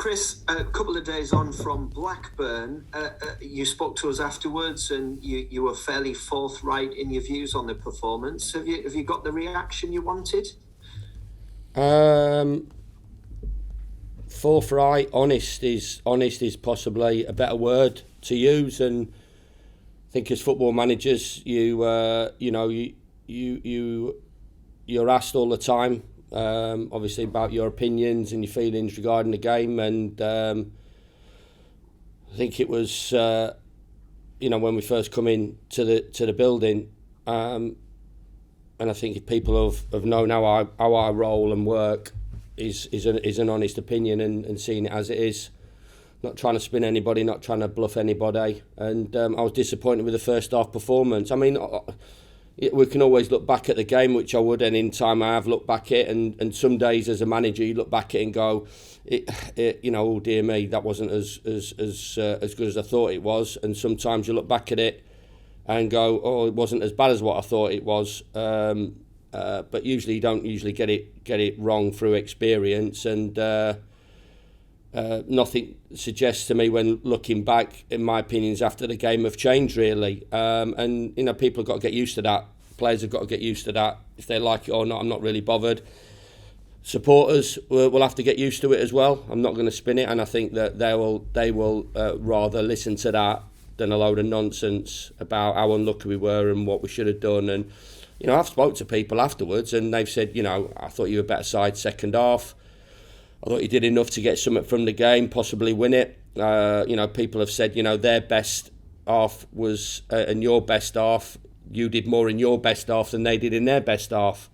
Chris, a couple of days on from Blackburn, you spoke to us afterwards, and you were fairly forthright in your views on the performance. Have you got the reaction you wanted? Forthright, honest is possibly a better word to use, and I think as football managers, you're asked all the time, obviously, about your opinions and your feelings regarding the game, and I think it was when we first come in to the building, and I think if people have known how I roll and work, is an honest opinion and seeing it as it is. Not trying to spin anybody, not trying to bluff anybody. And I was disappointed with the first half performance. I mean, we can always look back at the game, which I would, and in time I have looked back at it. And some days as a manager, you look back at it and go, oh dear me, that wasn't as good as I thought it was. And sometimes you look back at it and go, oh, it wasn't as bad as what I thought it was. But usually you don't get it wrong through experience, and nothing suggests to me when looking back, in my opinions, after the game have changed really. And people have got to get used to that. Players have got to get used to that. If they like it or not, I'm not really bothered. Supporters will have to get used to it as well. I'm not going to spin it, and I think that they will rather listen to that than a load of nonsense about how unlucky we were and what we should have done. And I've spoke to people afterwards, and they've said, I thought you were a better side second half. I thought you did enough to get something from the game, possibly win it. People have said, their best half was, and your best half, you did more in your best half than they did in their best half.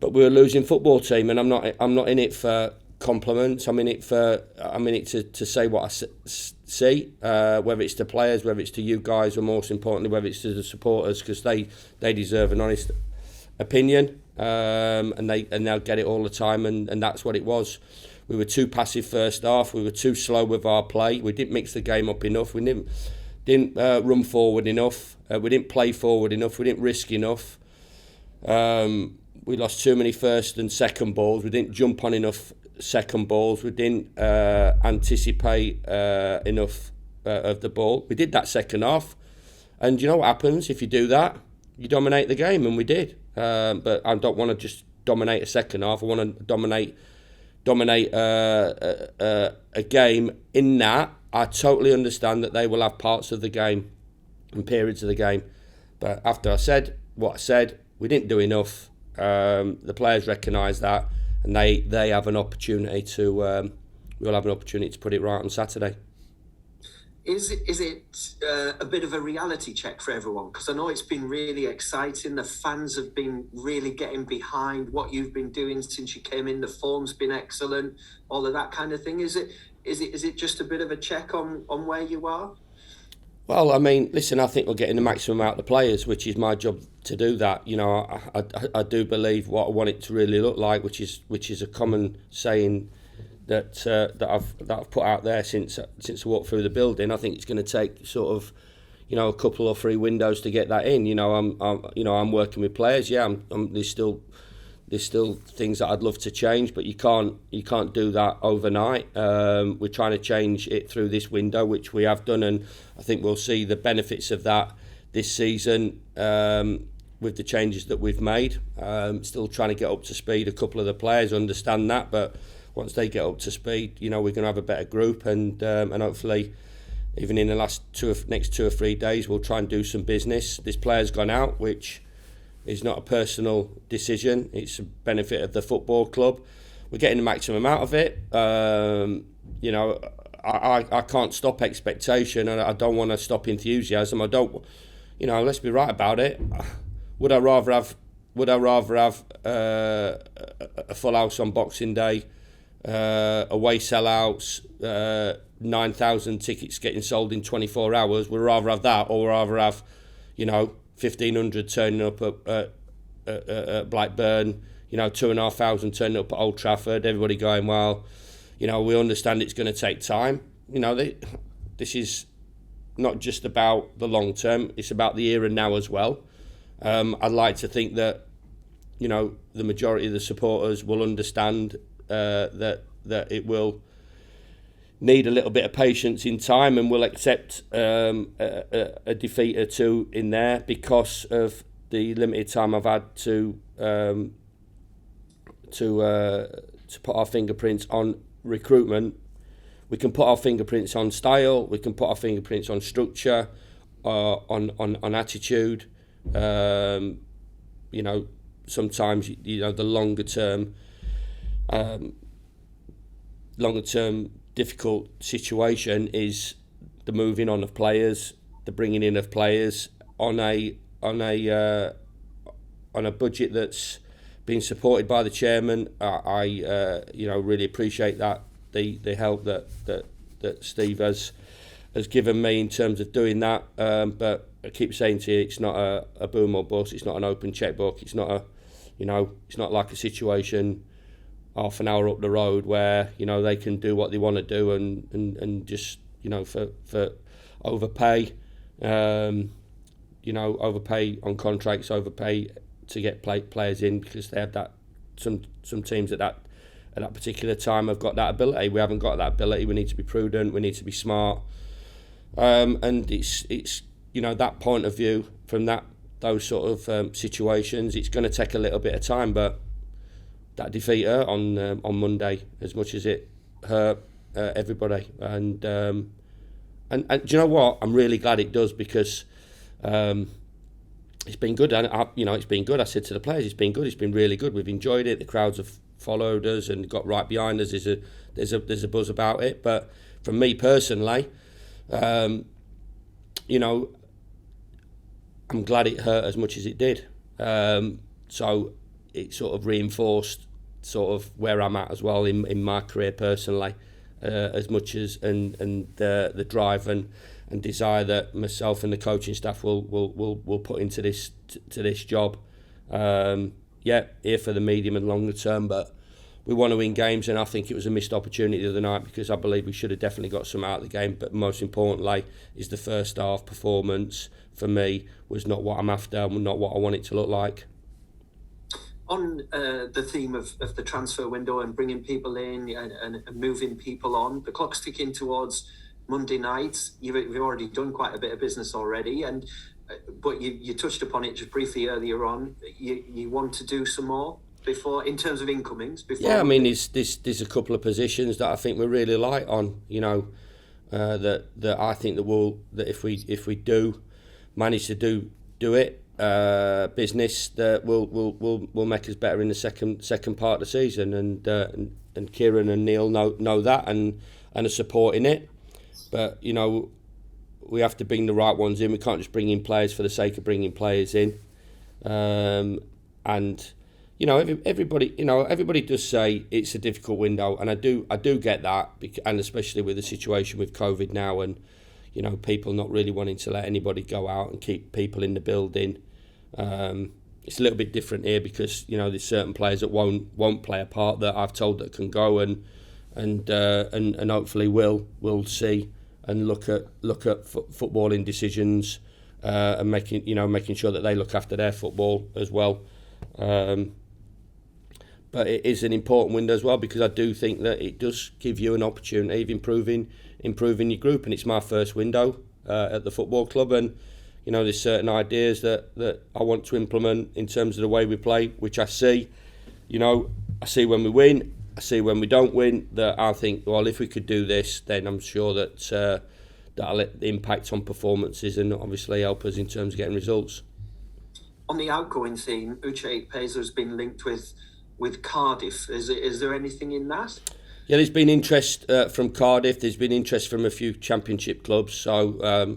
But we're a losing football team, and I'm not in it for compliments. I'm in it to say what I see, whether it's to players, whether it's to you guys, or most importantly, whether it's to the supporters, because they deserve an honest opinion, and they'll get it all the time, and that's what it was. We were too passive first half. We were too slow with our play. We didn't mix the game up enough. We didn't run forward enough. We didn't play forward enough. We didn't risk enough. We lost too many first and second balls. We didn't jump on enough second balls. We didn't anticipate enough of the ball. We did that second half, and you know what happens if you do that? You dominate the game, and we did. But I don't want to just dominate a second half. I want to dominate a game. In that, I totally understand that they will have parts of the game and periods of the game. But after I said what I said, we didn't do enough. The players recognise that, and they have an opportunity to. We'll have an opportunity to put it right on Saturday. Is it a bit of a reality check for everyone? Because I know it's been really exciting. The fans have been really getting behind what you've been doing since you came in. The form's been excellent, all of that kind of thing. Is it just a bit of a check on where you are? Well, I mean, listen, I think we're getting the maximum out of the players, which is my job to do that. I do believe what I want it to really look like, which is a common saying that I've put out there since I walked through the building. I think it's going to take sort of, a couple or three windows to get that in. I'm working with players. Yeah, there's still things that I'd love to change, but you can't do that overnight. We're trying to change it through this window, which we have done, and I think we'll see the benefits of that this season with the changes that we've made. Still trying to get up to speed. A couple of the players understand that, but once they get up to speed, we're going to have a better group, and hopefully, even in the next 2 or 3 days, we'll try and do some business. This player's gone out, which is not a personal decision. It's a benefit of the football club. We're getting the maximum out of it. I can't stop expectation, and I don't want to stop enthusiasm. Let's be right about it. Would I rather have a full house on Boxing Day, away sellouts, 9,000 tickets getting sold in 24 hours? Would I rather have that, or would I rather have, 1,500 turning up at Blackburn, 2,500 turning up at Old Trafford, everybody going, well, we understand it's going to take time. This is not just about the long term, it's about the here and now as well. I'd like to think that, the majority of the supporters will understand that it will need a little bit of patience in time, and will accept a defeat or two in there because of the limited time I've had to put our fingerprints on recruitment. We can put our fingerprints on style. We can put our fingerprints on structure, on attitude. Sometimes the longer term difficult situation is the moving on of players, the bringing in of players on a budget that's been supported by the chairman. I really appreciate that the help that Steve has given me in terms of doing that. But I keep saying to you, it's not a boom or bust. It's not an open checkbook. It's not it's not like a situation half an hour up the road where they can do what they want to do and just for overpay, overpay on contracts, overpay to get players in, because they have that. Some teams at that particular time have got that ability. We haven't got that ability. We need to be prudent. We need to be smart. And it's that point of view from those sort of situations. It's going to take a little bit of time, but that defeat hurt on Monday as much as it hurt everybody. And do you know what? I'm really glad it does, because it's been good. And it's been good. I said to the players, it's been good. It's been really good. We've enjoyed it. The crowds have followed us and got right behind us. There's a buzz about it. But from me personally, I'm glad it hurt as much as it did. So it sort of reinforced sort of where I'm at as well in my career personally, as much as and the drive and desire that myself and the coaching staff will put into this job. Here for the medium and longer term, but we want to win games, and I think it was a missed opportunity the other night, because I believe we should have definitely got some out of the game. But most importantly is the first half performance for me was not what I'm after, not what I want it to look like. On the theme of the transfer window and bringing people in and moving people on, the clock's ticking towards Monday night. You've already done quite a bit of business already, but you touched upon it just briefly earlier on. You want to do some more before, in terms of incomings? Yeah, I mean, there's a couple of positions that I think we're really light on. That I think that if we do manage to do it, business that will make us better in the second part of the season, and Kieran and Neil know that and are supporting it. But we have to bring the right ones in. We can't just bring in players for the sake of bringing players in. Everybody does say it's a difficult window, and I do get that, and especially with the situation with COVID now, and people not really wanting to let anybody go out and keep people in the building. It's a little bit different here, because there's certain players that won't play a part that I've told that can go and hopefully will see and look at footballing decisions, and making sure that they look after their football as well. But it is an important window as well, because I do think that it does give you an opportunity of improving your group, and it's my first window at the football club, and there's certain ideas that I want to implement in terms of the way we play, which I see. I see when we win, I see when we don't win, that I think, well, if we could do this, then I'm sure that that'll impact on performances and obviously help us in terms of getting results. On the outgoing theme, Uche Ikpeazu has been linked with Cardiff. Is there anything in that? Yeah, there's been interest from Cardiff. There's been interest from a few Championship clubs. So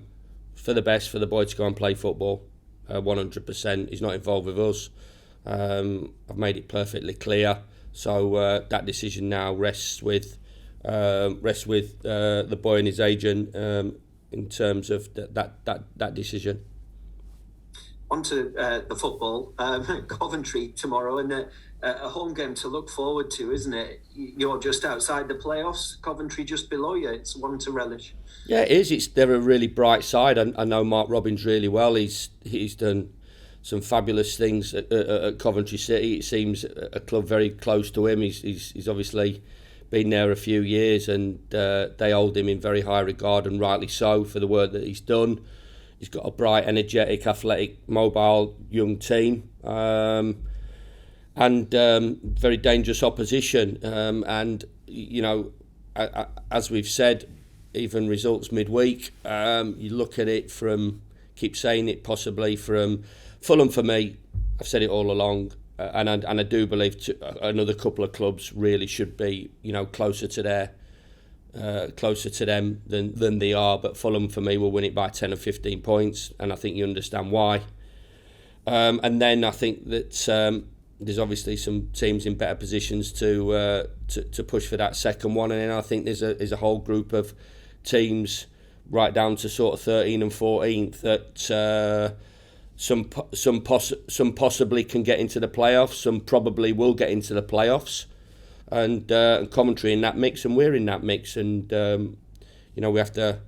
for the best for the boy to go and play football, 100%. He's not involved with us. I've made it perfectly clear. So that decision now rests with the boy and his agent in terms of that decision. Onto the football, Coventry tomorrow, and a home game to look forward to, isn't it? You're just outside the playoffs, Coventry just below you. It's one to relish. Yeah, it is. They're a really bright side. I know Mark Robbins really well. He's done some fabulous things at Coventry City. It seems a club very close to him. He's obviously been there a few years, and they hold him in very high regard, and rightly so, for the work that he's done. He's got a bright, energetic, athletic, mobile young team, and very dangerous opposition. And as we've said, even results midweek, you look at it from, keep saying it, possibly from Fulham. For me, I've said it all along, and I do believe another couple of clubs really should be closer to them than they are. But Fulham, for me, will win it by 10 or 15 points, and I think you understand why. And then I think that there's obviously some teams in better positions to push for that second one, and then I think there's a whole group of teams right down to sort of 13 and 14th that some possibly can get into the playoffs, some probably will get into the playoffs, and Coventry in that mix, and we're in that mix, and we have to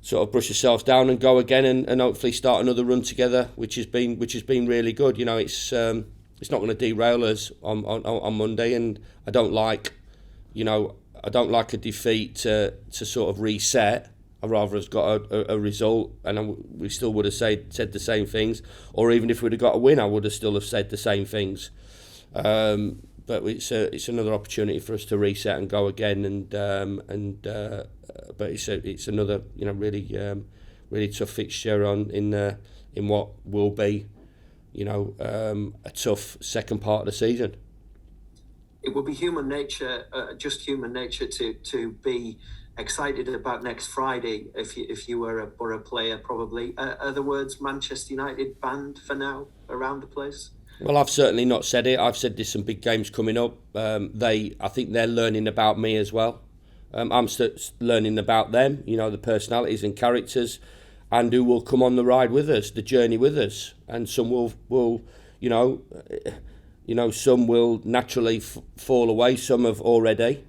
sort of brush ourselves down and go again, and hopefully start another run together, which has been really good. It's not going to derail us on Monday, and I don't like a defeat to sort of reset. I'd rather have got a result, and we still would have said the same things, or even if we'd have got a win, I would have still have said the same things. But it's another opportunity for us to reset and go again, but it's another really tough fixture in what will be a tough second part of the season. It would be human nature, just human nature, to be excited about next Friday if you were a Boro player, probably. Are the words Manchester United banned for now around the place? Well, I've certainly not said it. I've said there's some big games coming up. I think they're learning about me as well. I'm still learning about them, the personalities and characters, and who will come on the ride with us, the journey with us. And some will some will naturally fall away. Some have already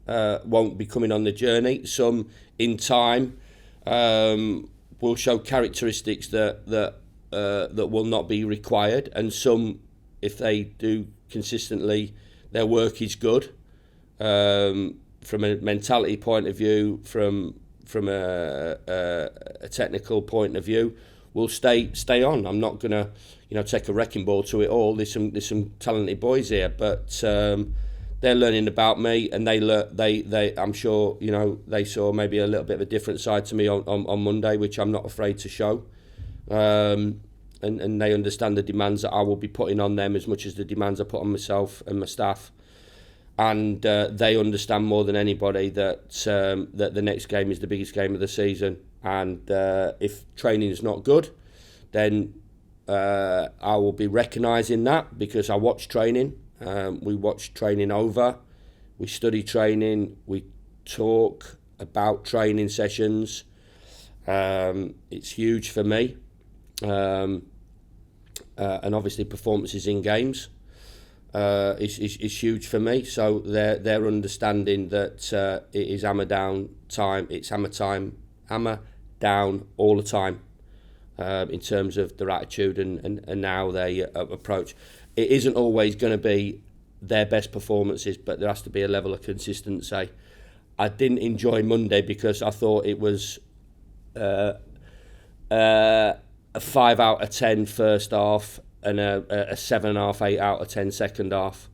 won't be coming on the journey. Some, in time, will show characteristics that will not be required. And some, if they do consistently, their work is good. From a mentality point of view, from a technical point of view, will stay on. I'm not gonna take a wrecking ball to it all. There's some talented boys here, but they're learning about me, and they I'm sure they saw maybe a little bit of a different side to me on Monday, which I'm not afraid to show. And they understand the demands that I will be putting on them as much as the demands I put on myself and my staff. And they understand more than anybody that the next game is the biggest game of the season. And if training is not good, then I will be recognising that, because I watch training. We watch training over. We study training. We talk about training sessions. It's huge for me. And obviously performances in games. Is huge for me. So they're understanding that it is hammer down time. It's hammer down all the time, in terms of their attitude and how they approach. It isn't always going to be their best performances, but there has to be a level of consistency. I didn't enjoy Monday because I thought it was a 5 out of 10 first half and a 7.5, 8 out of 10 second half,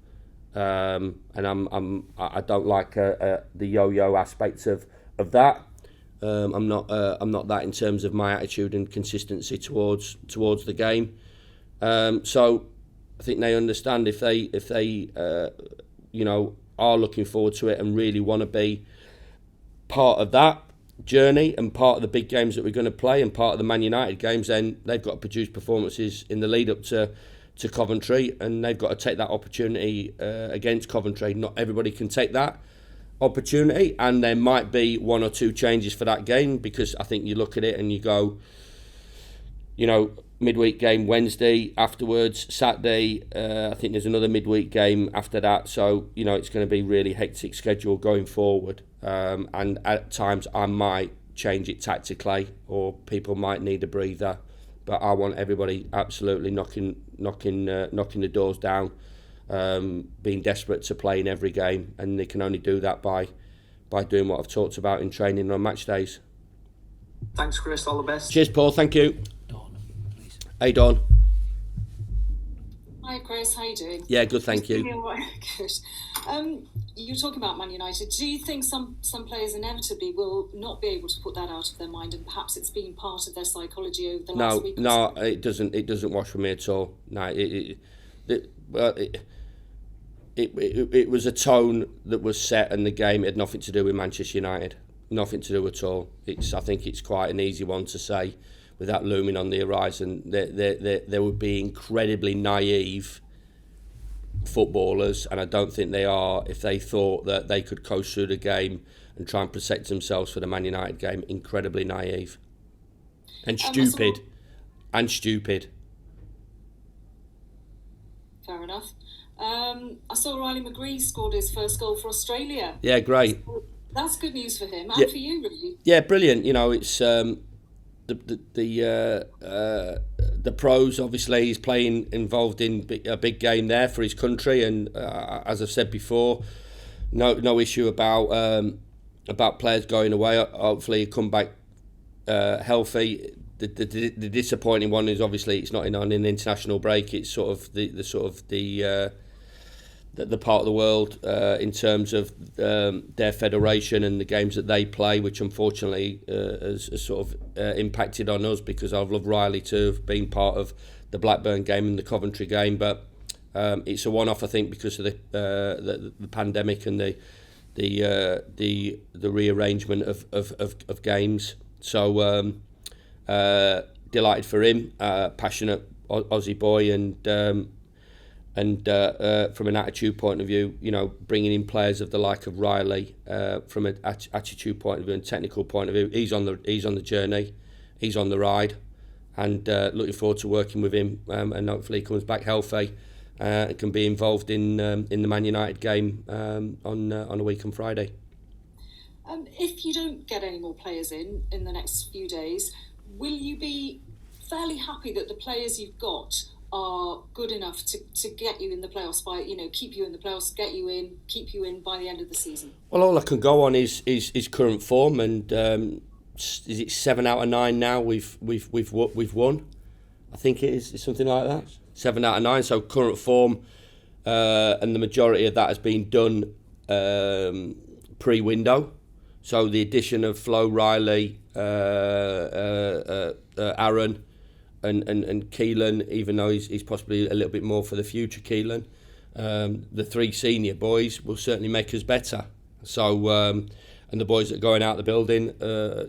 and I don't like the yo-yo aspects of that. I'm not that in terms of my attitude and consistency towards the game. So I think they understand if they are looking forward to it and really want to be part of that journey and part of the big games that we're going to play and part of the Man United games, then they've got to produce performances in the lead up to Coventry, and they've got to take that opportunity against Coventry. Not everybody can take that opportunity, and there might be one or two changes for that game, because I think you look at it and you go, midweek game Wednesday, afterwards Saturday, I think there's another midweek game after that, so it's going to be really hectic schedule going forward, and at times I might change it tactically, or people might need a breather, but I want everybody absolutely knocking the doors down being desperate to play in every game, and they can only do that by doing what I've talked about in training on match days. Thanks, Chris. All the best. Cheers, Paul. Thank you. Dawn, please. Hey, Dawn. Hi, Chris. How you doing? Yeah, good. Thank you. Good. You're talking about Man United. Do you think some players inevitably will not be able to put that out of their mind, and perhaps it's been part of their psychology over the last week? No, it doesn't. It doesn't wash for me at all. No, it was a tone that was set, and the game had nothing to do with Manchester United. Nothing to do at all. I think it's quite an easy one to say without looming on the horizon. They would be incredibly naive footballers, and I don't think they are if they thought that they could coast through the game and try and protect themselves for the Man United game. Incredibly naive and stupid. Fair enough. I saw Riley McGree scored his first goal for Australia. Yeah, great. So that's good news for him and for you, really. Yeah, brilliant. You know, it's the pros. Obviously, he's involved in a big game there for his country, and as I've said before, no issue about players going away. Hopefully, he come back healthy. The disappointing one is obviously it's not on an international break. It's sort of the part of the world in terms of their federation and the games that they play, which unfortunately has sort of impacted on us, because I've loved Riley to have been part of the Blackburn game and the Coventry game, but it's a one-off, I think, because of the pandemic and the rearrangement of games. So delighted for him, passionate Aussie boy, and from an attitude point of view, you know, bringing in players of the like of Riley, from an attitude point of view and technical point of view, he's on the journey, he's on the ride, and looking forward to working with him, and hopefully he comes back healthy and can be involved in the Man United game on a week on Friday. If you don't get any more players in the next few days, will you be fairly happy that the players you've got are good enough to get you in the playoffs, by, you know, keep you in the playoffs, keep you in by the end of the season? Well, all I can go on is current form, and is it 7 out of 9 now? We've won. I think it is something like that. 7 out of 9. So current form, and the majority of that has been done pre-window. So the addition of Flo, Riley, Aaron, and Keelan, even though he's possibly a little bit more for the future, Keelan, the 3 senior boys will certainly make us better. So and the boys that are going out the building,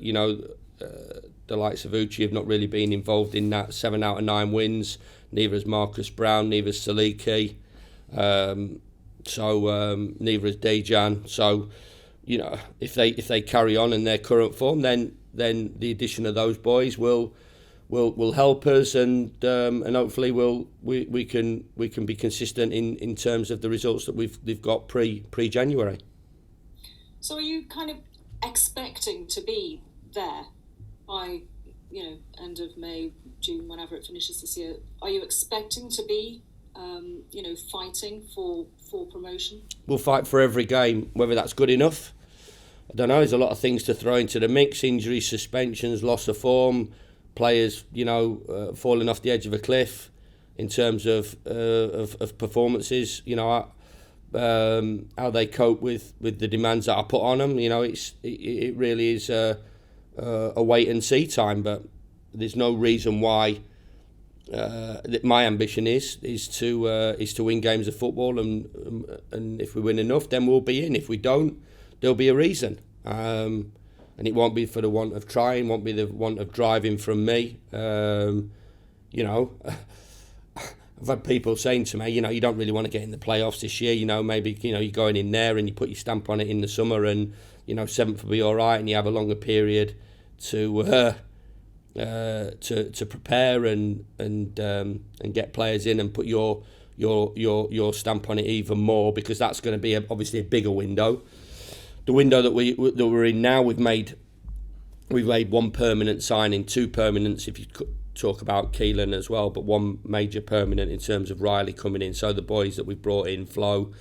you know, the likes of Uchi have not really been involved in that 7 out of 9 wins. Neither is Marcus Brown, neither is Saliki, neither is Dejan. So, you know, if they carry on in their current form, then the addition of those boys will help us, and hopefully we can be consistent in terms of the results that we've got pre-January. So are you kind of expecting to be there by, you know, end of May, June, whenever it finishes this year? Are you expecting to be you know, fighting for promotion? We'll fight for every game. Whether that's good enough, I don't know. There's a lot of things to throw into the mix: injuries, suspensions, loss of form, players, you know, falling off the edge of a cliff in terms of performances. You know, how they cope with the demands that are put on them. You know, it really is a wait and see time. But there's no reason why. My ambition is to win games of football, and if we win enough, then we'll be in. If we don't, there'll be a reason, and it won't be for the want of trying, won't be the want of driving from me. You know, I've had people saying to me, you know, you don't really want to get in the playoffs this year. You know, maybe, you know, you're going in there and you put your stamp on it in the summer, and, you know, 7th will be all right, and you have a longer period to prepare and get players in and put your stamp on it even more, because that's going to be obviously a bigger window. The window that we're in now, we've made 1 permanent signing, 2 permanents if you talk about Keelan as well, but one major permanent in terms of Riley coming in. So the boys that we've brought in, Flo,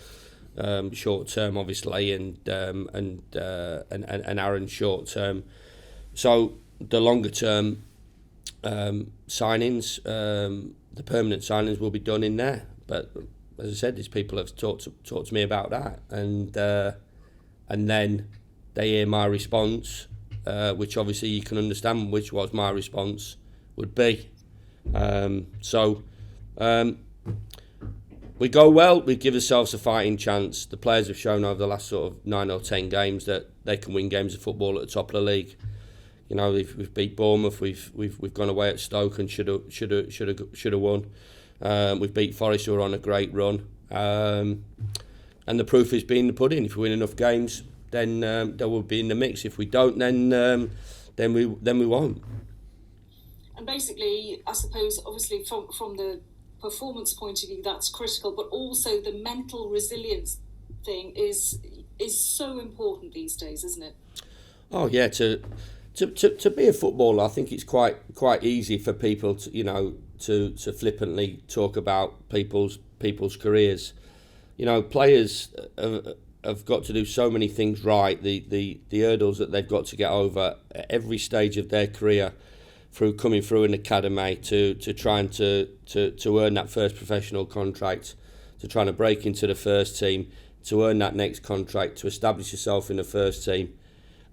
short term obviously, and Aaron short term. So the longer term signings, the permanent signings will be done in there. But as I said, these people have talked to me about that, and then they hear my response, which obviously you can understand which was my response would be. We go well, we give ourselves a fighting chance. The players have shown over the last sort of 9 or 10 games that they can win games of football at the top of the league. You know, we've beat Bournemouth, we've gone away at Stoke and should have won. We've beat Forest, who are on a great run, and the proof is being the pudding. If we win enough games, then they will be in the mix. If we don't, then we won't. And basically, I suppose, obviously, from the performance point of view, that's critical, but also the mental resilience thing is so important these days, isn't it? Oh yeah, to be a footballer, I think it's quite easy for people to flippantly talk about people's careers. You know, players have got to do so many things right. The hurdles that they've got to get over at every stage of their career, through coming through an academy to trying to earn that first professional contract, to trying to break into the first team, to earn that next contract, to establish yourself in the first team,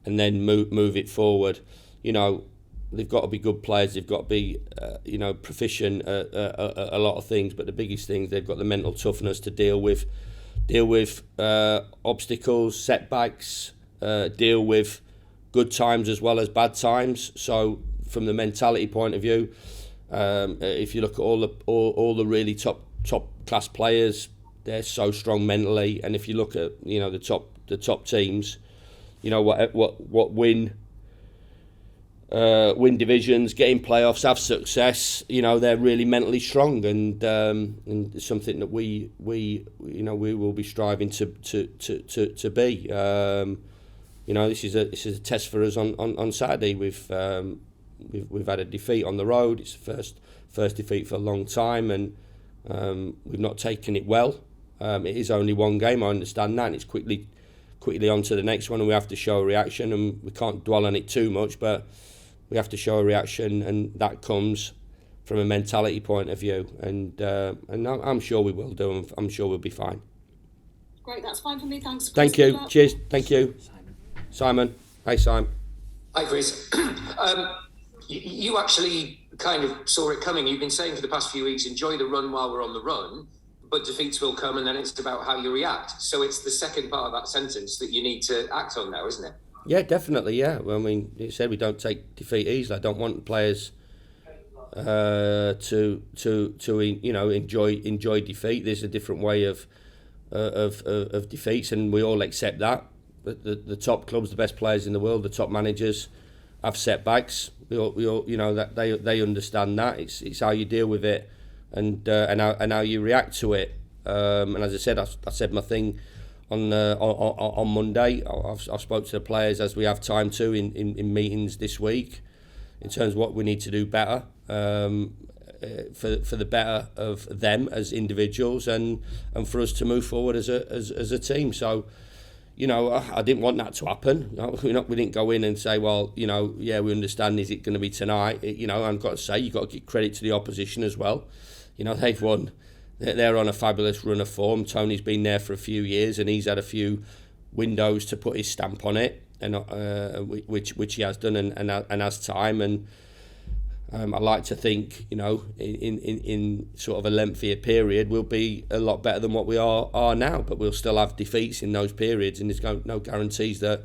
and then move it forward. You know, they've got to be good players. They've got to be proficient at a lot of things. But the biggest thing, they've got the mental toughness to deal with obstacles, setbacks, deal with good times as well as bad times. So from the mentality point of view, if you look at all the really top class players, they're so strong mentally. And if you look at the top teams, what win divisions, get in playoffs, have success, they're really mentally strong, and it's something that we will be striving to be. This is a test for us on Saturday. We've had a defeat on the road. It's the first defeat for a long time, and we've not taken it well. It is only one game, I understand that, and it's quickly on to the next one, and we have to show a reaction, and we can't dwell on it too much, but we have to show a reaction, and that comes from a mentality point of view, and I'm sure we will do, and I'm sure we'll be fine. Great, that's fine for me, thanks. Thank you, cheers, thank you. Simon. Hey, Simon. Hi, Chris. You actually kind of saw it coming. You've been saying for the past few weeks, enjoy the run while we're on the run, but defeats will come, and then it's about how you react. So it's the second part of that sentence that you need to act on now, isn't it? Yeah, definitely, yeah. Well, I mean, you said we don't take defeat easily. I don't want players to enjoy defeat. There's a different way of defeats, and we all accept that. But the top clubs, the best players in the world, the top managers have setbacks. We all that they understand that. It's how you deal with it, and how you react to it. And as I said, I said my thing on Monday. I've spoke to the players as we have time to in meetings this week, in terms of what we need to do better for the better of them as individuals, and for us to move forward as a team. So, I didn't want that to happen. We didn't go in and say, well, we understand. Is it going to be tonight? I've got to say, you've got to give credit to the opposition as well. They've won. They're on a fabulous run of form. Tony's been there for a few years, and he's had a few windows to put his stamp on it, and which he has done, and has time. And I like to think, in sort of a lengthier period, we'll be a lot better than what we are now. But we'll still have defeats in those periods, and there's no guarantees that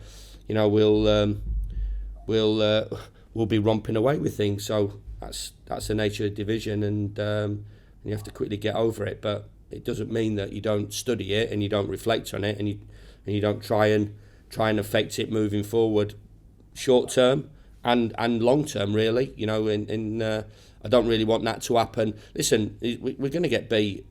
we'll be romping away with things. So that's the nature of division, and you have to quickly get over it. But it doesn't mean that you don't study it and you don't reflect on it, and you don't try and affect it moving forward, short term and long term, really. I don't really want that to happen. Listen, we're going to get beat,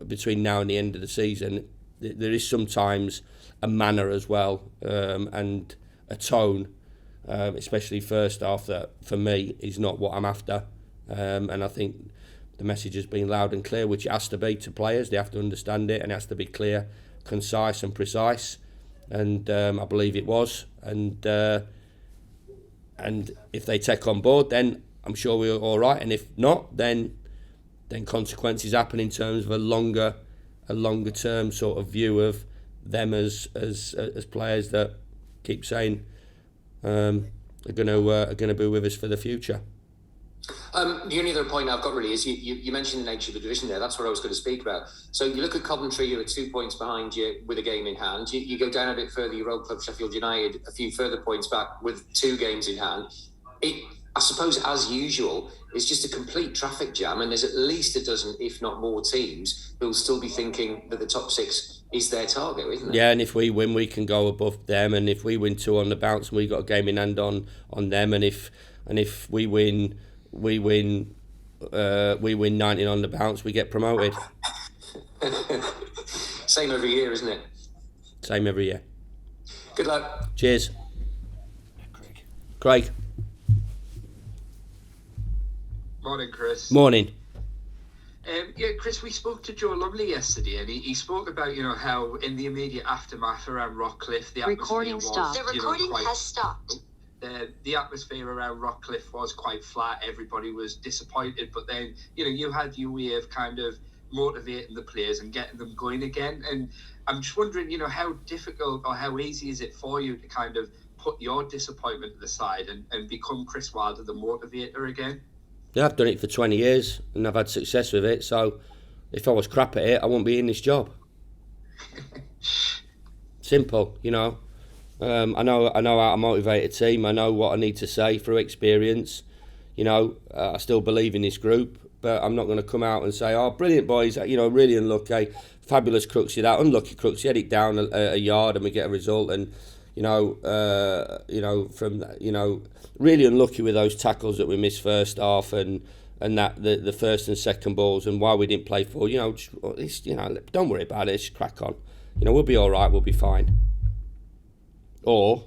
between now and the end of the season. There is sometimes a manner as well, and a tone, especially first half, that for me is not what I'm after. And I think the message has been loud and clear, which it has to be to players. They have to understand it, and it has to be clear, concise and precise. And I believe it was. And if they take on board, then I'm sure we're all right. And if not, then consequences happen in terms of a longer term sort of view of them as players that keep saying are going to be with us for the future. The only other point I've got really is you mentioned the nature of the division there. That's what I was going to speak about. So you look at Coventry, you're 2 points behind you with a game in hand. You go down a bit further, your old club Sheffield United, a few further points back with 2 games in hand. I suppose, as usual, it's just a complete traffic jam, and there's at least a dozen, if not more, teams who'll still be thinking that the top 6 is their target, isn't it? Yeah, and if we win, we can go above them, and if we win 2 on the bounce, and we got a game in hand on them, and if we win 19 on the bounce, we get promoted. Same every year, isn't it? Same every year. Good luck. Cheers. Craig. Morning, Chris. Morning. Chris, we spoke to Joe Lumley yesterday, and he spoke about, how in the immediate aftermath around Rockcliffe, the recording atmosphere stopped. was, The recording quite, has stopped. The atmosphere around Rockcliffe was quite flat. Everybody was disappointed, but then, you had your way of kind of motivating the players and getting them going again. And I'm just wondering, how difficult or how easy is it for you to kind of put your disappointment to the side and become Chris Wilder, the motivator again? Yeah, I've done it for 20 years and I've had success with it. So if I was crap at it, I wouldn't be in this job. Simple, I know how to motivate a team. I know what I need to say through experience. I still believe in this group, but I'm not going to come out and say, "Oh, brilliant boys, really unlucky, fabulous Crooksy, that unlucky Crooksy, head it down a yard and we get a result." And really unlucky with those tackles that we missed first half and that the first and second balls and why we didn't play for. Don't worry about it. Just crack on. We'll be all right. We'll be fine. Or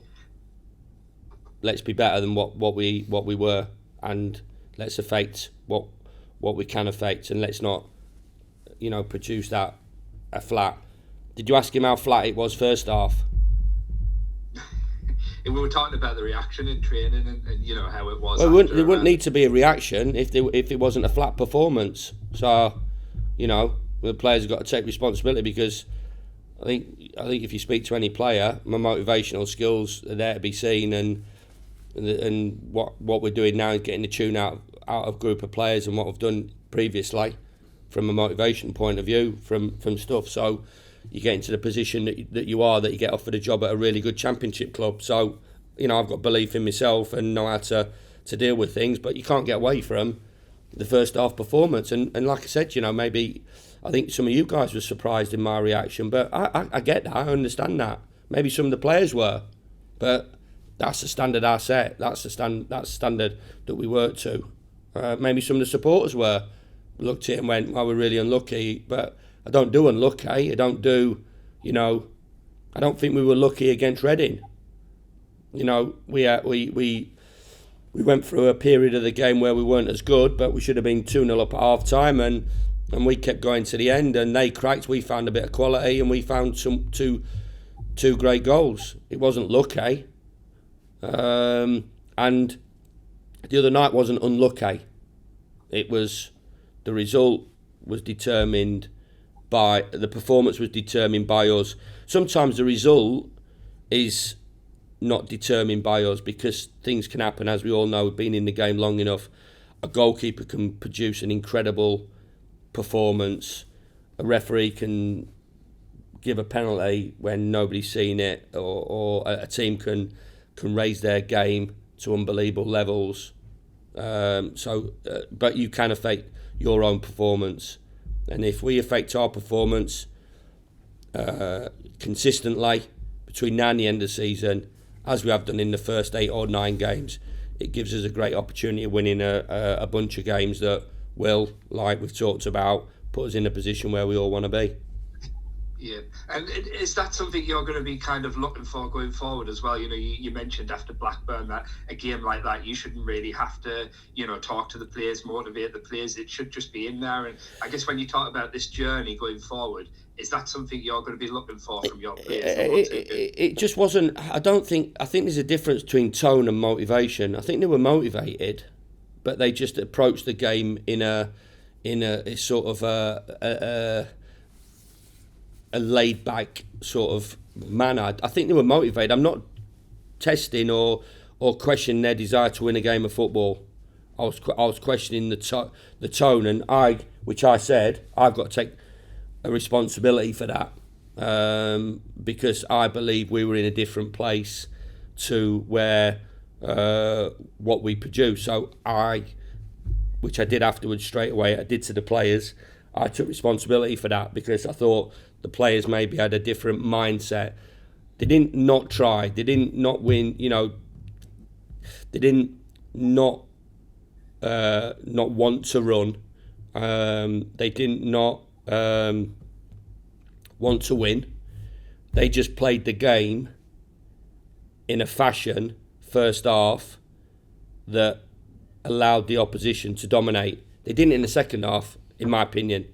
let's be better than what we were, and let's affect what we can affect, and let's not produce that a flat. Did you ask him how flat it was first half? We were talking about the reaction in training and how it was. Well, there wouldn't need to be a reaction if it wasn't a flat performance. So, the players have got to take responsibility, because I think if you speak to any player, my motivational skills are there to be seen, and what we're doing now is getting the tune out of a group of players, and what we've done previously from a motivation point of view from stuff. So you get into the position that you get offered a job at a really good championship club. So, I've got belief in myself and know how to deal with things, but you can't get away from the first half performance. And like I said, maybe I think some of you guys were surprised in my reaction, but I get that, I understand that. Maybe some of the players were, but that's the standard I set. That's the standard that we work to. Maybe some of the supporters looked at it and went, "Well, we're really unlucky," but I don't do unlucky. I don't do, I don't think we were lucky against Reading. We went through a period of the game where we weren't as good, but we should have been 2-0 up at half time, and we kept going to the end, and they cracked. We found a bit of quality, and we found two great goals. It wasn't lucky, and the other night wasn't unlucky. It was, the result was determined by, the performance was determined by us. Sometimes the result is not determined by us, because things can happen, as we all know, being in the game long enough. A goalkeeper can produce an incredible performance. A referee can give a penalty when nobody's seen it, or a team can raise their game to unbelievable levels. But you can affect your own performance, and if we affect our performance consistently between now and the end of the season, as we have done in the first 8 or 9 games, it gives us a great opportunity of winning a bunch of games that will, like we've talked about, put us in a position where we all want to be. Yeah, and is that something you're going to be kind of looking for going forward as well? You mentioned after Blackburn that a game like that, you shouldn't really have to, talk to the players, motivate the players. It should just be in there. And I guess when you talk about this journey going forward, is that something you're going to be looking for from your players? It just wasn't. I think there's a difference between tone and motivation. I think they were motivated, but they just approached the game in a sort of a laid back sort of manner. I think they were motivated. I'm not testing or questioning their desire to win a game of football. I was questioning the tone, and which I said, I've got to take a responsibility for that, because I believe we were in a different place to where what we produced. So which I did afterwards straight away, I did to the players. I took responsibility for that because I thought the players maybe had a different mindset. They didn't not try. They didn't not win. They didn't not want to run. They didn't not want to win. They just played the game in a fashion, first half, that allowed the opposition to dominate. They didn't in the second half, in my opinion.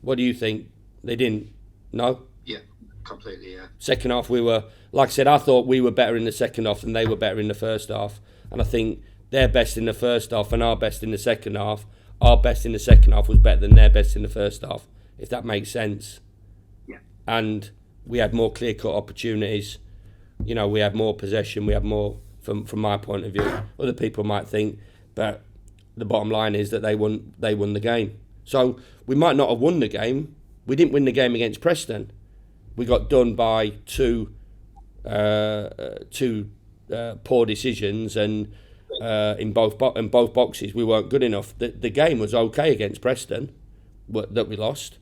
What do you think? They didn't? No? Yeah, completely, yeah. Second half, we were, like I said, I thought we were better in the second half than they were better in the first half. And I think their best in the first half and our best in the second half, our best in the second half was better than their best in the first half, if that makes sense. Yeah. And we had more clear-cut opportunities. We had more possession, we had more, from my point of view. Other people might think, but the bottom line is that they won the game. So we might not have won the game. We didn't win the game against Preston. We got done by two poor decisions, and in both boxes we weren't good enough. The game was okay against Preston, that we lost,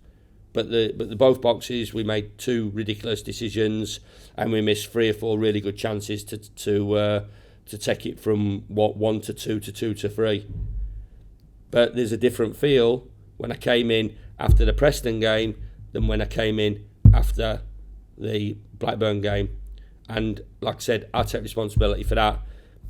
but the both boxes we made two ridiculous decisions, and we missed 3 or 4 really good chances to take it from 1 to 2 to 2 to 3. But there's a different feel when I came in after the Preston game than when I came in after the Blackburn game. And like I said, I take responsibility for that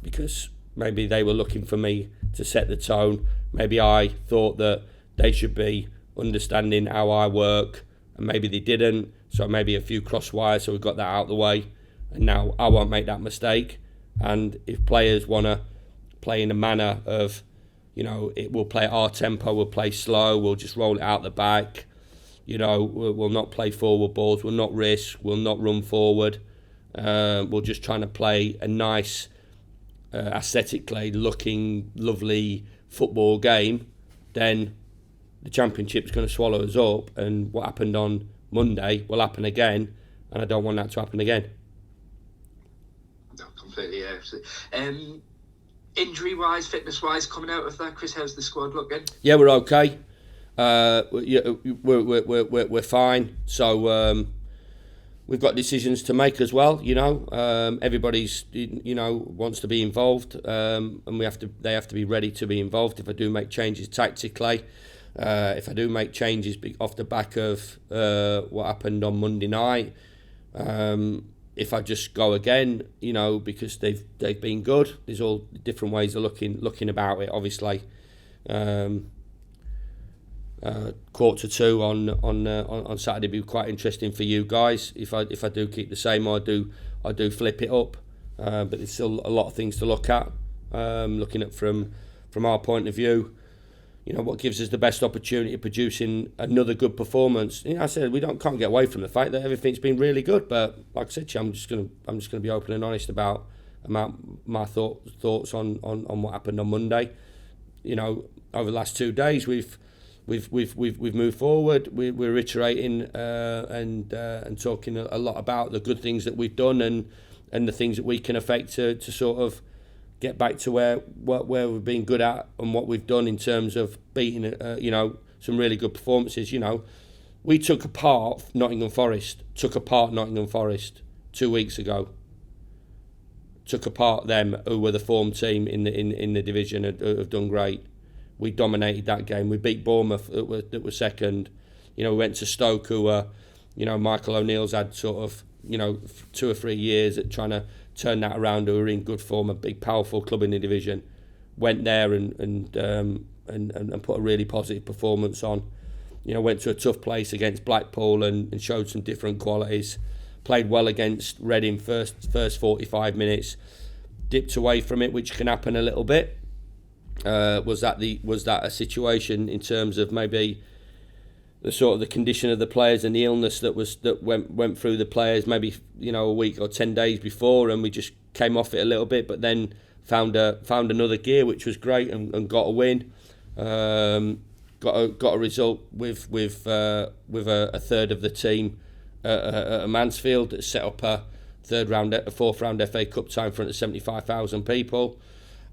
because maybe they were looking for me to set the tone. Maybe I thought that they should be understanding how I work, and maybe they didn't. So maybe a few cross wires, so we got that out of the way. And now I won't make that mistake. And if players want to play in a manner of, we'll play at our tempo, we'll play slow, we'll just roll it out the back, we'll not play forward balls, we'll not risk, we'll not run forward, we'll just trying to play a nice, aesthetically looking, lovely football game, then the Championship's going to swallow us up, and what happened on Monday will happen again, and I don't want that to happen again. No, completely, yeah. Injury-wise, fitness-wise, coming out of that, Chris, how's the squad looking? Yeah, we're okay. We're fine. So we've got decisions to make as well. Everybody's wants to be involved, and they have to be ready to be involved. If I do make changes tactically, if I do make changes off the back of what happened on Monday night. If I just go again, because they've been good. There's all different ways of looking about it. Obviously, 1:45 on Saturday will be quite interesting for you guys. If I do keep the same, I do flip it up. But there's still a lot of things to look at. Looking at from our point of view, what gives us the best opportunity of producing another good performance. I said can't get away from the fact that everything's been really good. But like I said to you, I'm just gonna be open and honest about my thoughts on what happened on Monday. Over the last 2 days, we've moved forward. We're iterating and talking a lot about the good things that we've done and the things that we can affect to sort of get back to where we've been good at and what we've done in terms of beating some really good performances. We took apart Nottingham Forest 2 weeks ago. Took apart them, who were the form team in the division, have done great. We dominated that game. We beat Bournemouth, that was second. We went to Stoke, who were Michael O'Neill's had sort of 2 or 3 years at trying to turn that around. Who are in good form, a big powerful club in the division, went there and put a really positive performance on. Went to a tough place against Blackpool and showed some different qualities. Played well against Reading first 45 minutes. Dipped away from it, which can happen a little bit. Was that a situation in terms of maybe the sort of the condition of the players and the illness that went through the players maybe a week or 10 days before, and we just came off it a little bit, but then found another gear, which was great, and got a win. Got a result with a third of the team at Mansfield that set up a fourth round FA Cup tie in front of 75,000 people,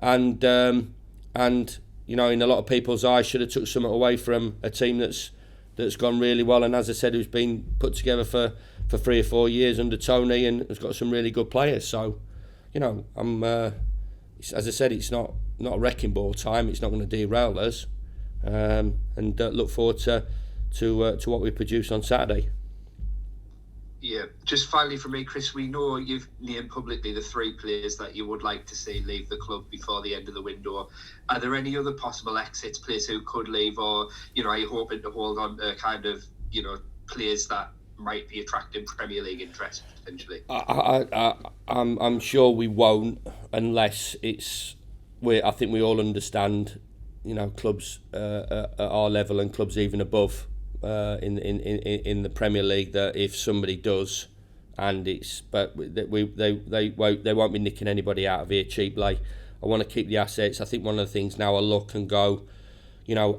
and in a lot of people's eyes should have took something away from a team that's gone really well, and as I said, who's been put together for 3 or 4 years under Tony and has got some really good players. So, I'm as I said, it's not a wrecking ball time. It's not going to derail us, and look forward to what we produce on Saturday. Yeah, just finally from me, Chris, we know you've named publicly the 3 players that you would like to see leave the club before the end of the window. Are there any other possible exits, players who could leave, or are you hoping to hold on to kind of players that might be attracting Premier League interest potentially? I'm sure we won't, unless I think we all understand, clubs at our level and clubs even above. In the Premier League, that if somebody does, but they won't be nicking anybody out of here cheaply. I want to keep the assets. I think one of the things now I look and go,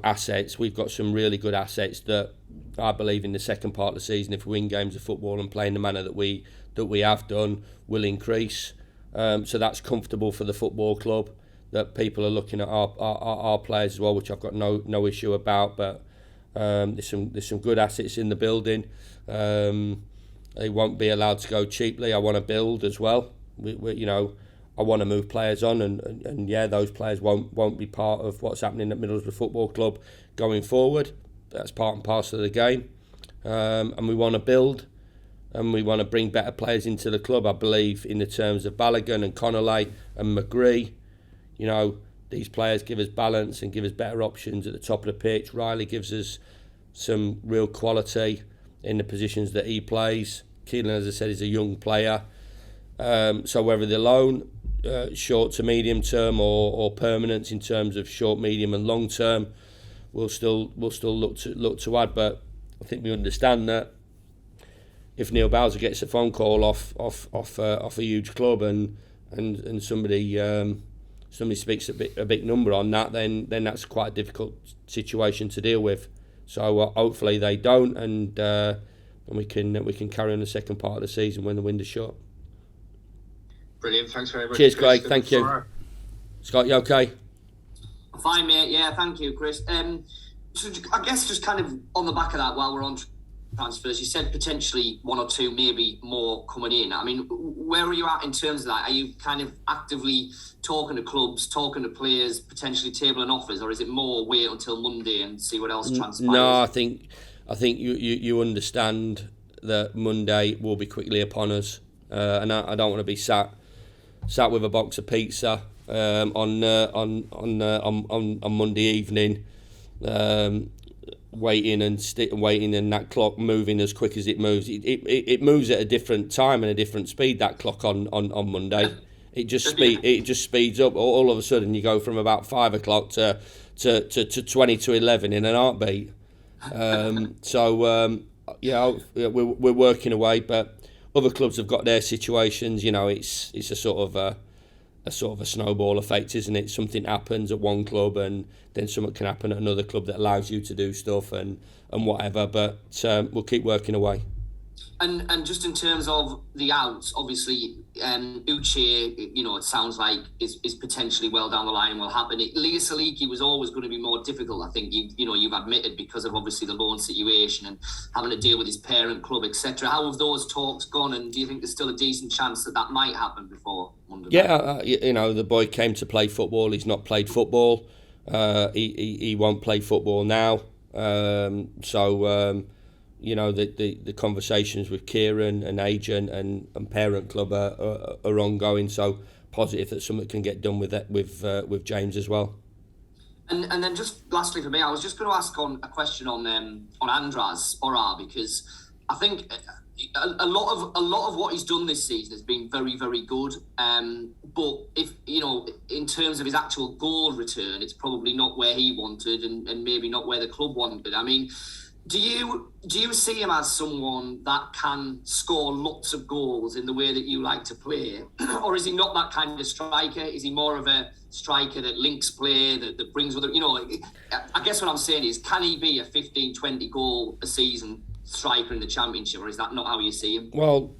assets. We've got some really good assets that I believe in the second part of the season, if we win games of football and play in the manner that we have done, will increase. So that's comfortable for the football club. That people are looking at our players as well, which I've got no issue about, but. There's some good assets in the building. They won't be allowed to go cheaply. I want to build as well. I want to move players on, and those players won't be part of what's happening at Middlesbrough Football Club going forward. That's part and parcel of the game, and we want to build, and we want to bring better players into the club. I believe in the terms of Balogun and Connolly and McGree. These players give us balance and give us better options at the top of the pitch. Riley gives us some real quality in the positions that he plays. Keelan, as I said, is a young player. So whether they're loan, short to medium term, or permanence in terms of short, medium and long term, we'll still look to add. But I think we understand that if Neil Bowser gets a phone call off a huge club and somebody speaks a big number on that, then that's quite a difficult situation to deal with. So hopefully they don't, and we can carry on the second part of the season when the window's shut. Brilliant, thanks very much. Cheers, Craig. Thank you. Scott, you okay? Fine, mate. Yeah, thank you, Chris. So I guess just kind of on the back of that, while we're on transfers, you said potentially 1 or 2, maybe more coming in. I mean, where are you at in terms of that? Are you kind of actively talking to clubs, talking to players, potentially tabling offers, or is it more wait until Monday and see what else transpires? No, I think you understand that Monday will be quickly upon us, and I don't want to be sat with a box of pizza on Monday evening. Waiting and that clock moving as quick as it moves. It moves at a different time and a different speed, that clock on Monday. It just speeds up. All of a sudden you go from about 5 o'clock to 20 to 11 in an heartbeat. We're working away, but other clubs have got their situations. It's a sort of a snowball effect, isn't it? Something happens at one club and then something can happen at another club that allows you to do stuff and whatever, but we'll keep working away. And just in terms of the outs, obviously, Uche, it sounds like is potentially well down the line and will happen. Leah Saliki was always going to be more difficult, I think. You've admitted, because of obviously the loan situation and having to deal with his parent club, etc. How have those talks gone, and do you think there's still a decent chance that might happen before Monday? Yeah, the boy came to play football. He's not played football. He won't play football now. you know, the conversations with Kieran and agent and parent club are ongoing. So positive that something can get done with that with James as well. And then just lastly for me, I was just going to ask a question on Andras Boro, because I think a lot of what he's done this season has been very, very good. But if in terms of his actual goal return, it's probably not where he wanted, and maybe not where the club wanted. I mean, do you see him as someone that can score lots of goals in the way that you like to play, or is he not that kind of striker? Is he more of a striker that links play, that brings other? I guess what I'm saying is, can he be a 15, 20 goal a season striker in the Championship, or is that not how you see him? Well,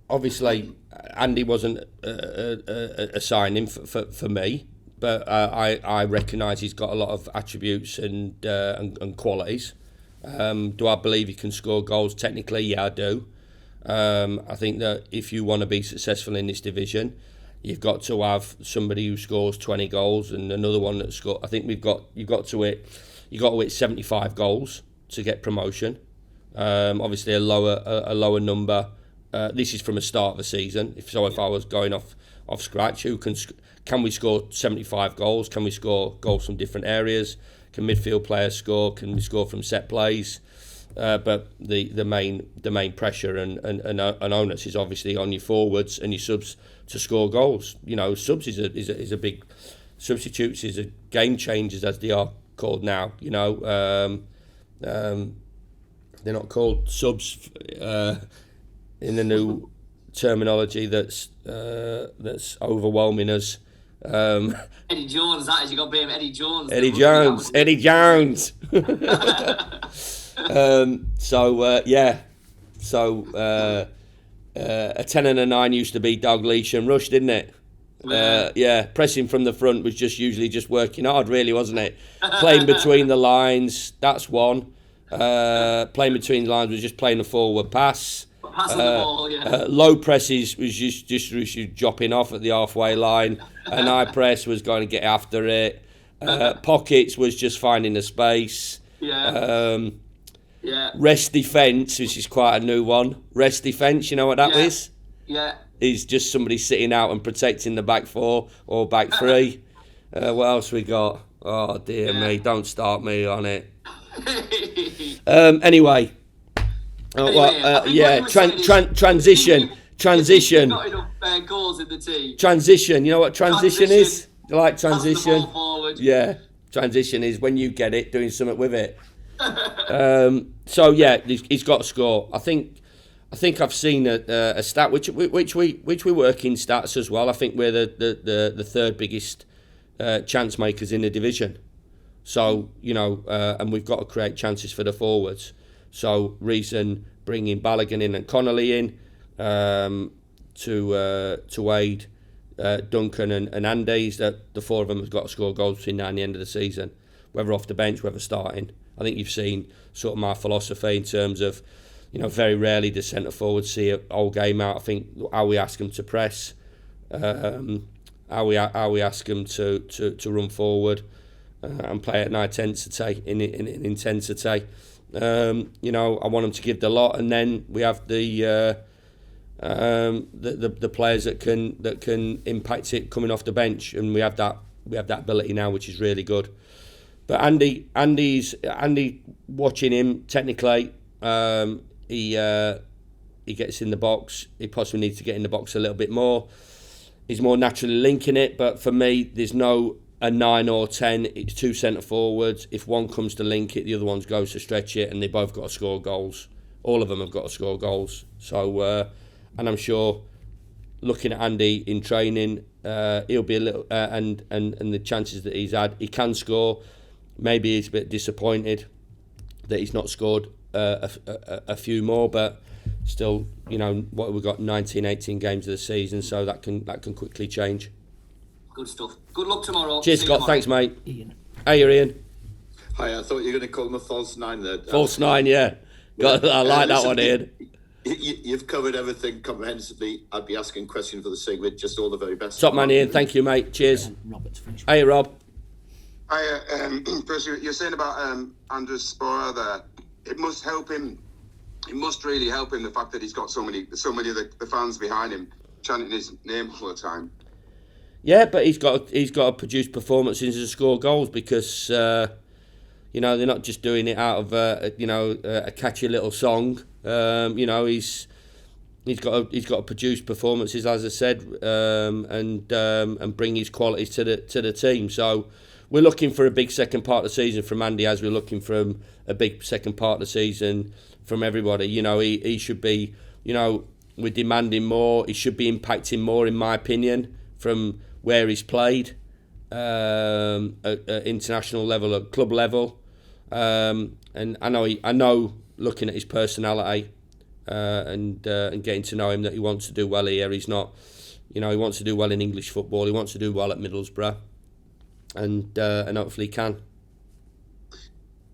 obviously, Andy wasn't a signing for me, but I recognise he's got a lot of attributes and qualities. Do I believe he can score goals technically? Yeah, I do. I think that if you want to be successful in this division, you've got to have somebody who scores 20 goals and another one that scores. I think you've got to hit 75 goals to get promotion. Obviously, a lower number. This is from the start of the season. If I was going off scratch, can we score 75 goals? Can we score goals from different areas? Can midfield players score? Can we score from set plays? But the main pressure and onus is obviously on your forwards and your subs to score goals. Subs is a big, substitutes is a game changers, as they are called now. They're not called subs in the new terminology that's overwhelming us. Eddie Jones, that is, you got to blame Eddie Jones. Eddie Jones. A 10 and a 9 used to be Doug Leash and Rush, didn't it? Pressing from the front was usually just working hard, really, wasn't it? Playing between the lines, that's one. Playing between the lines was just playing a forward pass. Passing the ball, yeah. Low presses was just dropping off at the halfway line, and high press was going to get after it. Pockets was just finding the space. Rest defence, which is quite a new one. Rest defence, you know what that is? Yeah. Is just somebody sitting out and protecting the back four or back three. What else we got? Oh dear me, don't start me on it. Anyway. Transition. Not enough goals in the team. Transition. You know what transition is? You like transition? Pass the ball forward. Yeah. Transition is when you get it, doing something with it. He's got to score. I think I've seen a stat which we work in stats as well. I think we're the third biggest chance makers in the division. So and we've got to create chances for the forwards. So reason bringing Balogun in and Connolly in to aid Duncan and Andy's, that the four of them have got to score goals between now and the end of the season, whether off the bench, whether starting. I think you've seen sort of my philosophy in terms of, very rarely does centre forward see a whole game out. I think how we ask them to press, how we ask them to run forward and play at intensity. I want them to give the lot, and then we have the players that can impact it coming off the bench, and we have that ability now, which is really good. But Andy, watching him technically, he gets in the box. He possibly needs to get in the box a little bit more. He's more naturally linking it, but for me, there's no a 9 or 10. It's two centre forwards. If one comes to link it, the other one goes to stretch it, and they both got to score goals. All of them have got to score goals. So, and I'm sure, looking at Andy in training, he'll be a little and the chances that he's had, he can score. Maybe he's a bit disappointed that he's not scored a few more, but still, what we've got 19, 18 games of the season, so that can quickly change. Good stuff. Good luck tomorrow. Cheers, Scott. Tomorrow. Thanks, mate. Ian. Hey, you're Ian. Hi, I thought you were going to call him a false nine there. False nine, yeah. I like that one, Ian. You've covered everything comprehensively. I'd be asking questions for the sake of it. Just all the very best. Top man, Ian. Thank you, mate. Cheers. Hey, Rob. Hi, Chris, you're saying about Andras Boro there. it must help him. It must really help him, the fact that he's got so many of the fans behind him chanting his name all the time. Yeah, but he's got to produce performances and score goals, because you know, they're not just doing it out of a catchy little song. You know, he's got to produce performances, as I said, and bring his qualities to the team. So we're looking for a big second part of the season from Andy, as we're looking for a big second part of the season from everybody. You know, he should be, you know, we're demanding more. He should be impacting more, in my opinion, from where he's played at international level, at club level. And I know, looking at his personality and getting to know him, that he wants to do well here. He's not, you know, he wants to do well in English football. He wants to do well at Middlesbrough, and hopefully he can.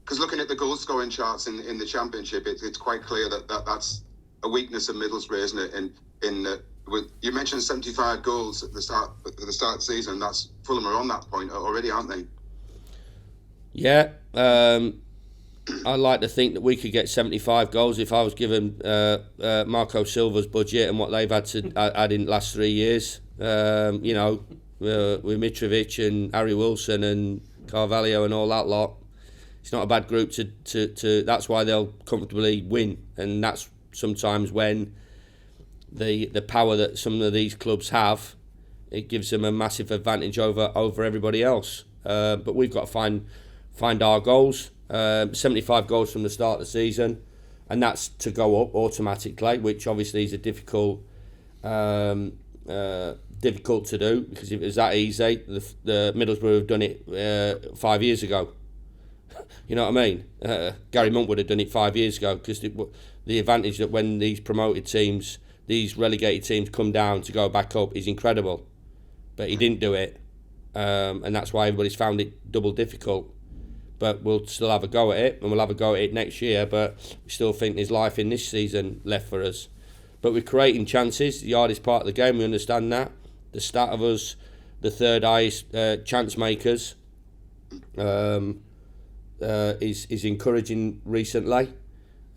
Because looking at the goal scoring charts in the Championship, it's quite clear that's a weakness of Middlesbrough, isn't it? And you mentioned 75 goals at the start of the season. That's Fulham are on that point already, aren't they? Yeah. I like to think that we could get 75 goals if I was given Marco Silva's budget and what they've had to add in the last 3 years. You know, with Mitrovic and Harry Wilson and Carvalho and all that lot. It's not a bad group to that's why they'll comfortably win, and that's sometimes when the power that some of these clubs have, it gives them a massive advantage over everybody else. But we've got to find our goals. 75 goals from the start of the season, and that's to go up automatically, which obviously is a difficult to do, because if it was that easy, the Middlesbrough have done it 5 years ago. You know what I mean? Gary Monk would have done it 5 years ago, because the advantage that when these promoted teams, these relegated teams come down to go back up is incredible. But he didn't do it, and that's why everybody's found it double difficult. But we'll still have a go at it, and we'll have a go at it next year, but we still think there's life in this season left for us. But we're creating chances, the hardest part of the game, we understand that. The stat of us, the third highest chance makers, is encouraging recently.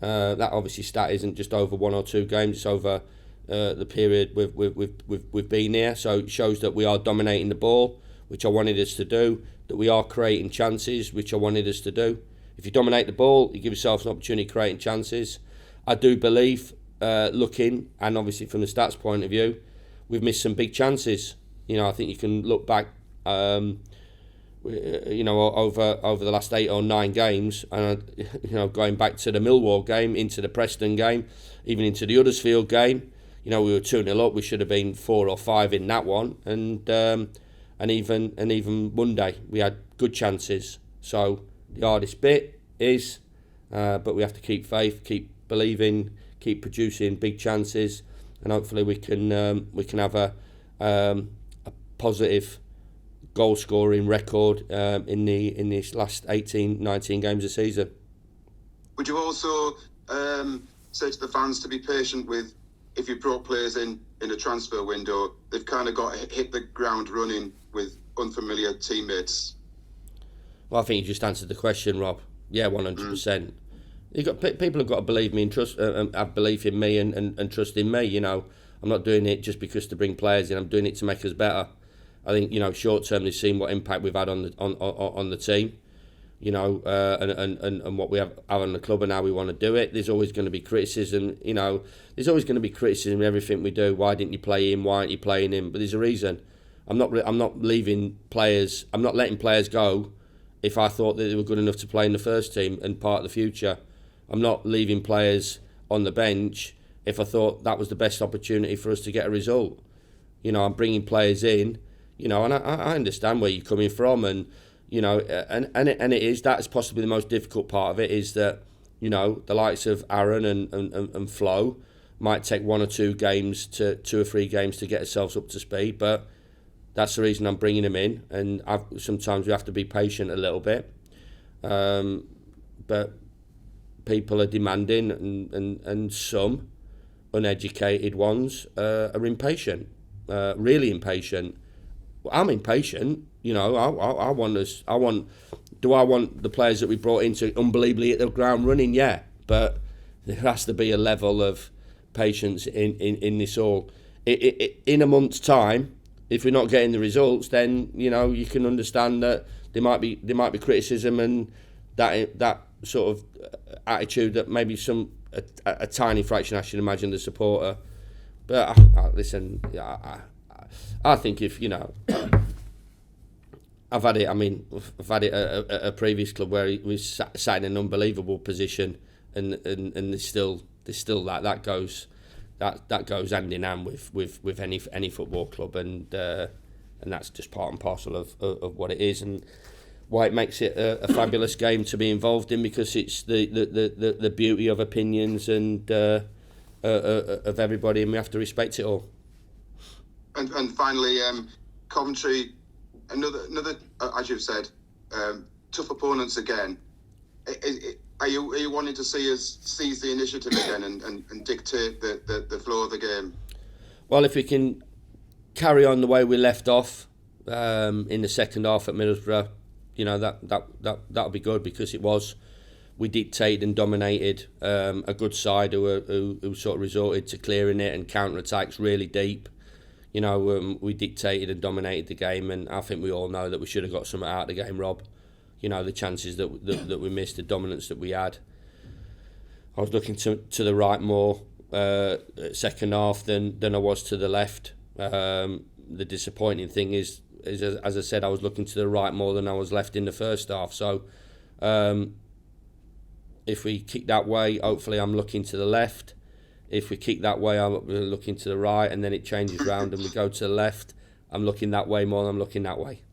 That obviously stat isn't just over 1 or 2 games, it's over the period we've been here. So it shows that we are dominating the ball, which I wanted us to do, that we are creating chances, which I wanted us to do. If you dominate the ball, you give yourself an opportunity creating chances. I do believe, looking, and obviously from the stats point of view, we've missed some big chances. You know, I think you can look back, you know, over the last 8 or 9 games, and you know, going back to the Millwall game, into the Preston game, even into the Huddersfield game. You know, we were 2-0 up. We should have been 4 or 5 in that one, and even Monday we had good chances. So the hardest bit is, but we have to keep faith, keep believing, keep producing big chances, and hopefully we can have a positive goal scoring record in these last 18, 19 games of the season. Would you also say to the fans to be patient with, if you brought players in a transfer window, they've kind of got to hit the ground running with unfamiliar teammates? Well, I think you just answered the question, Rob. Yeah, 100%. People have got to believe me and trust, have belief in me and trust in me. You know, I'm not doing it just because to bring players in. I'm doing it to make us better. I think, you know, short term they've seen what impact we've had on the team. You know, and what we have on the club and how we want to do it. There's always going to be criticism. You know, there's always going to be criticism in everything we do. Why didn't you play him? Why aren't you playing him? But there's a reason. I'm not leaving players. I'm not letting players go if I thought that they were good enough to play in the first team and part of the future. I'm not leaving players on the bench if I thought that was the best opportunity for us to get a result. You know, I'm bringing players in. You know, and I understand where you're coming from, and you know, and it is, that's possibly the most difficult part of it, is that, you know, the likes of Aaron and Flo might take 1 or 2 games to 2 or 3 games to get ourselves up to speed, but that's the reason I'm bringing them in, and sometimes we have to be patient a little bit, but people are demanding, and some uneducated ones are impatient, really impatient. I'm impatient. You know, I want do I want the players that we brought in to unbelievably hit the ground running? Yeah, but there has to be a level of patience in this all. In a month's time, if we're not getting the results, then you can understand that there might be criticism and that sort of attitude that maybe a tiny fraction, I should imagine, the supporter. But listen, I think if I've had it. I mean, I've had it at a previous club where he was sat in an unbelievable position, and there's still that goes hand in hand with any football club, and that's just part and parcel of what it is, and why it makes it a fabulous game to be involved in, because it's the beauty of opinions and of everybody, and we have to respect it all. And finally, Coventry, another as you've said, tough opponents again. Are you wanting to see us seize the initiative again and dictate the flow of the game? Well, if we can carry on the way we left off in the second half at Middlesbrough, that'll be good, because we dictated and dominated a good side who sort of resorted to clearing it and counter-attacks really deep. We dictated and dominated the game, and I think we all know that we should have got something out of the game, Rob. The chances that we missed, the dominance that we had. I was looking to the right more second half than I was to the left. The disappointing thing is as I said, I was looking to the right more than I was left in the first half. So if we kick that way, hopefully I'm looking to the left. If we kick that way, I'm looking to the right, and then it changes round and we go to the left. I'm looking that way more than I'm looking that way.